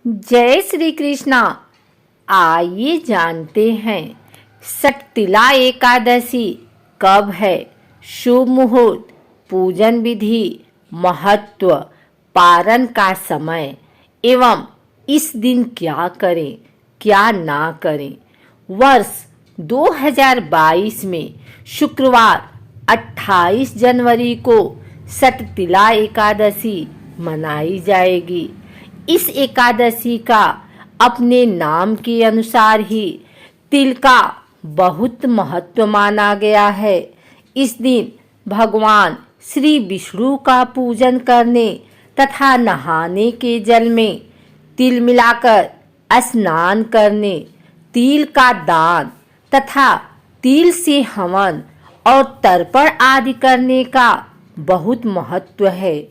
जय श्री कृष्णा। आइए जानते हैं सटतिला एकादशी कब है, शुभ मुहूर्त, पूजन विधि, महत्व, पारण का समय एवं इस दिन क्या करें क्या ना करें। वर्ष 2022 में शुक्रवार 28 जनवरी को सटतिला एकादशी मनाई जाएगी। इस एकादशी का अपने नाम के अनुसार ही तिल का बहुत महत्व माना गया है। इस दिन भगवान श्री विष्णु का पूजन करने तथा नहाने के जल में तिल मिलाकर स्नान करने, तिल का दान तथा तिल से हवन और तर्पण आदि करने का बहुत महत्व है।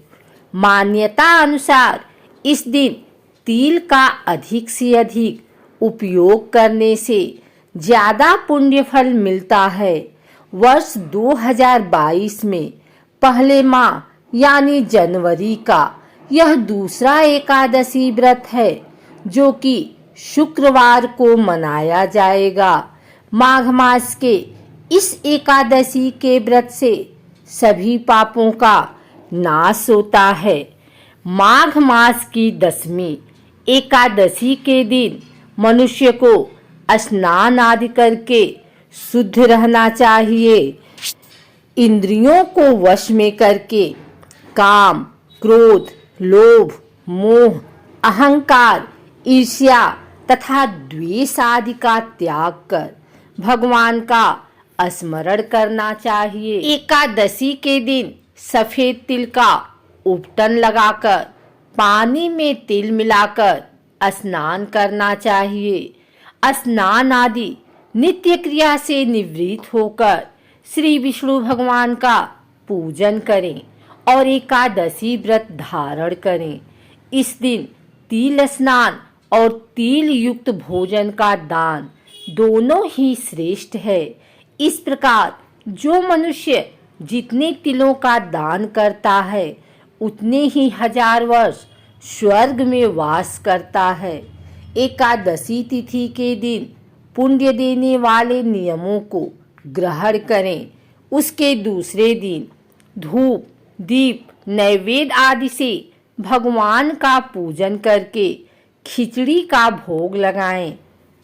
मान्यता अनुसार इस दिन तिल का अधिक से अधिक उपयोग करने से ज्यादा पुण्य फल मिलता है। वर्ष 2022 में पहले माह यानी जनवरी का यह दूसरा एकादशी व्रत है जो कि शुक्रवार को मनाया जाएगा। माघ मास के इस एकादशी के व्रत से सभी पापों का नाश होता है। माघ मास की दसवीं एकादशी के दिन मनुष्य को स्नान आदि करके शुद्ध रहना चाहिए। इंद्रियों को वश में करके काम, क्रोध, लोभ, मोह, अहंकार, ईर्ष्या तथा द्वेष आदि का त्याग कर भगवान का स्मरण करना चाहिए। एकादशी के दिन सफेद तिल का उपटन लगाकर पानी में तिल मिलाकर स्नान करना चाहिए। स्नान आदि नित्य क्रिया से निवृत्त होकर श्री विष्णु भगवान का पूजन करें और एकादशी व्रत धारण करें। इस दिन तिल स्नान और तिल युक्त भोजन का दान दोनों ही श्रेष्ठ है। इस प्रकार जो मनुष्य जितने तिलों का दान करता है उतने ही 1000 वर्ष स्वर्ग में वास करता है। एकादशी तिथि के दिन पुण्य देने वाले नियमों को ग्रहण करें। उसके दूसरे दिन धूप, दीप, नैवेद्य आदि से भगवान का पूजन करके खिचड़ी का भोग लगाएं।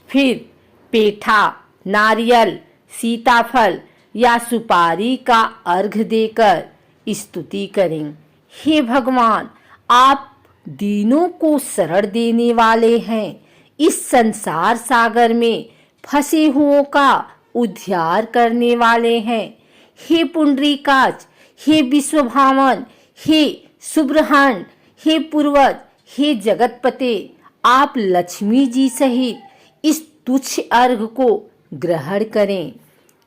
फिर पेठा, नारियल, सीताफल या सुपारी का अर्घ देकर स्तुति करें। हे भगवान, आप दीनों को शरण देने वाले हैं। इस संसार सागर में फंसे हुओं का उद्धार करने वाले हैं। हे पुंडरीकाक्ष, हे विश्वभावन, हे सुब्रह्मण्य, हे पूर्वज, हे जगतपते, आप लक्ष्मी जी सहित इस तुच्छ अर्घ को ग्रहण करें।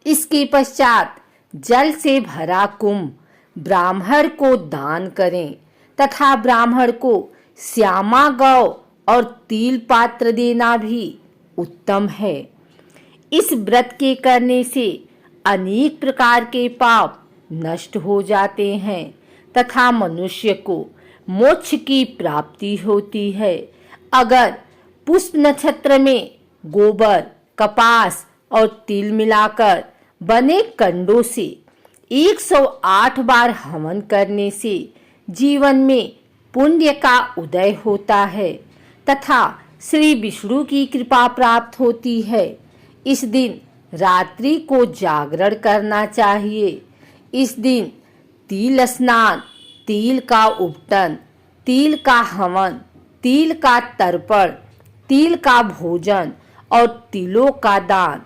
इसके पश्चात जल से भरा कुंभ ब्राह्मण को दान करें तथा ब्राह्मण को श्यामा गौ और तिल पात्र देना भी उत्तम है। इस व्रत के करने से अनेक प्रकार के पाप नष्ट हो जाते हैं तथा मनुष्य को मोक्ष की प्राप्ति होती है। अगर पुष्प नक्षत्र में गोबर, कपास और तिल मिलाकर बने कंडों से 108 बार हवन करने से जीवन में पुण्य का उदय होता है तथा श्री विष्णु की कृपा प्राप्त होती है। इस दिन रात्रि को जागरण करना चाहिए। इस दिन तिल स्नान, तिल का उपटन, तिल का हवन, तिल का तर्पण, तिल का भोजन और तिलों का दान,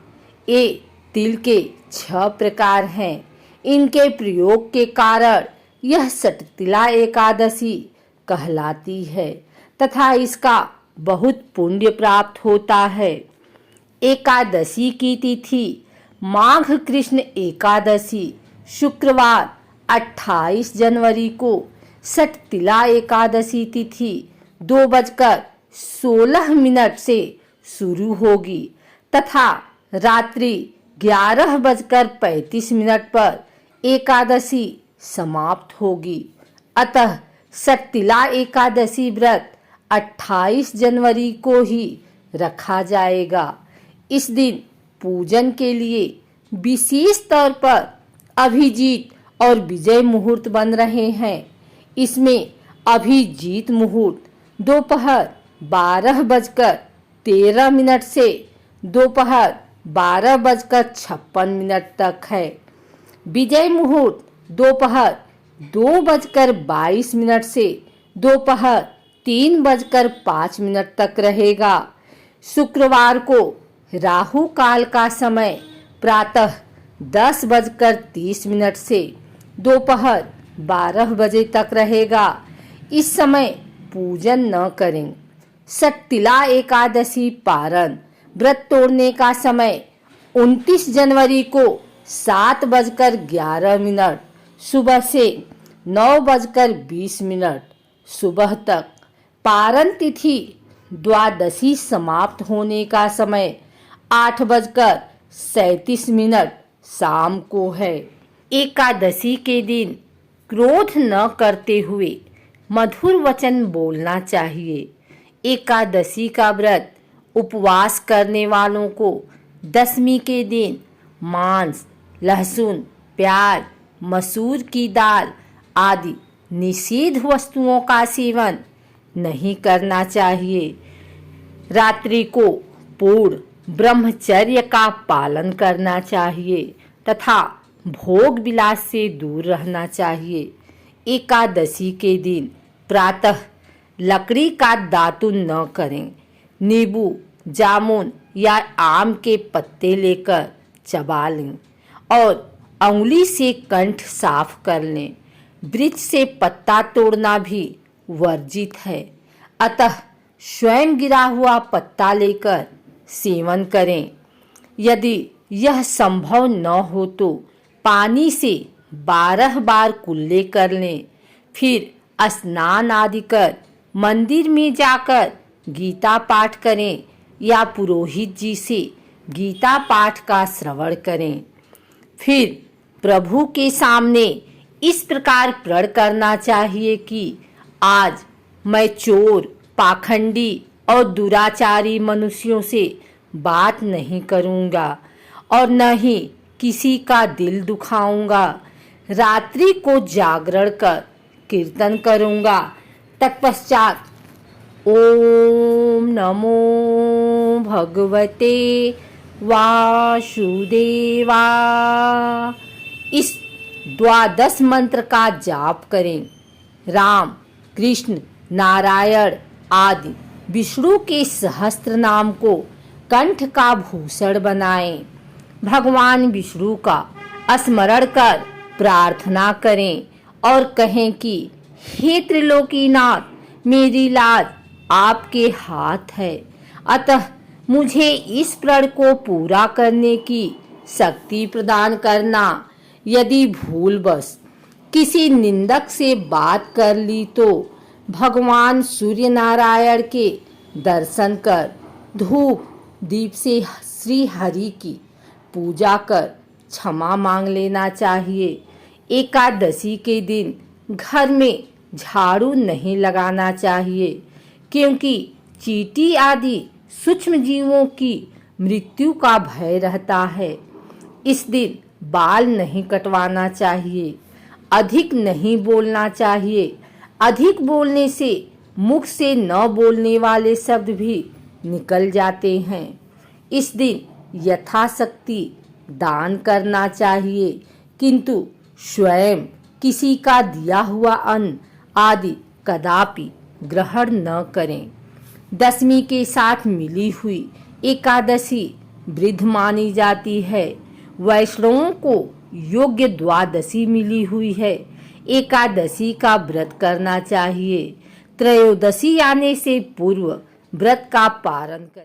ये तिल के 6 प्रकार हैं। इनके प्रयोग के कारण यह सटतिला एकादशी कहलाती है तथा इसका बहुत पुण्य प्राप्त होता है। एकादशी की तिथि माघ कृष्ण एकादशी शुक्रवार 28 जनवरी को सटतिला एकादशी तिथि 2:16 से शुरू होगी तथा रात्रि 11:35 पर एकादशी समाप्त होगी। अतः सटतिला एकादशी व्रत 28 जनवरी को ही रखा जाएगा। इस दिन पूजन के लिए विशेष तौर पर अभिजीत और विजय मुहूर्त बन रहे हैं। इसमें अभिजीत मुहूर्त दोपहर 12:13 से दोपहर 12:56 तक है। विजय मुहूर्त दोपहर 2:22 से दोपहर 3:05 तक रहेगा। शुक्रवार को राहु काल का समय प्रातः 10:30 से दोपहर 12 बजे तक रहेगा। इस समय पूजन न करें। सटतिला एकादशी पारण व्रत तोड़ने का समय 29 जनवरी को 7:11 सुबह से 9:20 सुबह तक। पारण तिथि द्वादशी समाप्त होने का समय 8:37 शाम को है। एकादशी के दिन क्रोध न करते हुए मधुर वचन बोलना चाहिए। एकादशी का व्रत उपवास करने वालों को दशमी के दिन मांस, लहसुन, प्याज, मसूर की दाल आदि निषिद्ध वस्तुओं का सेवन नहीं करना चाहिए। रात्रि को पूर्ण ब्रह्मचर्य का पालन करना चाहिए तथा भोग विलास से दूर रहना चाहिए। एकादशी के दिन प्रातः लकड़ी का दातुन न करें। नींबू, जामुन या आम के पत्ते लेकर चबा लें और अंगुली से कंठ साफ कर लें। वृक्ष से पत्ता तोड़ना भी वर्जित है, अतः स्वयं गिरा हुआ पत्ता लेकर सेवन करें। यदि यह संभव न हो तो पानी से 12 बार कुल्ले कर लें। फिर स्नान आदि कर मंदिर में जाकर गीता पाठ करें या पुरोहित जी से गीता पाठ का श्रवण करें। फिर प्रभु के सामने इस प्रकार प्रण करना चाहिए कि आज मैं चोर, पाखंडी और दुराचारी मनुष्यों से बात नहीं करूंगा और न ही किसी का दिल दुखाऊंगा। रात्रि को जागरण कर कीर्तन करूंगा। तत्पश्चात ओम नमो भगवते वासुदेवा इस द्वादश मंत्र का जाप करें। राम, कृष्ण, नारायण आदि विष्णु के सहस्त्र नाम को कंठ का भूषण बनाएं। भगवान विष्णु का स्मरण कर प्रार्थना करें और कहें कि हे त्रिलोकीनाथ, मेरी लाज आपके हाथ है, अतः मुझे इस प्रण को पूरा करने की शक्ति प्रदान करना। यदि भूलवश किसी निंदक से बात कर ली तो भगवान सूर्य नारायण के दर्शन कर धूप दीप से श्री हरि की पूजा कर क्षमा मांग लेना चाहिए। एकादशी के दिन घर में झाड़ू नहीं लगाना चाहिए, क्योंकि चींटी आदि सूक्ष्म जीवों की मृत्यु का भय रहता है। इस दिन बाल नहीं कटवाना चाहिए। अधिक नहीं बोलना चाहिए। अधिक बोलने से मुख से न बोलने वाले शब्द भी निकल जाते हैं। इस दिन यथाशक्ति दान करना चाहिए, किंतु स्वयं किसी का दिया हुआ अन्न आदि कदापि ग्रहण न करें। दशमी के साथ मिली हुई एकादशी वृद्ध मानी जाती है। वैष्णवों को योग्य द्वादशी मिली हुई है। एकादशी का व्रत करना चाहिए। त्रयोदशी आने से पूर्व व्रत का पारण करें।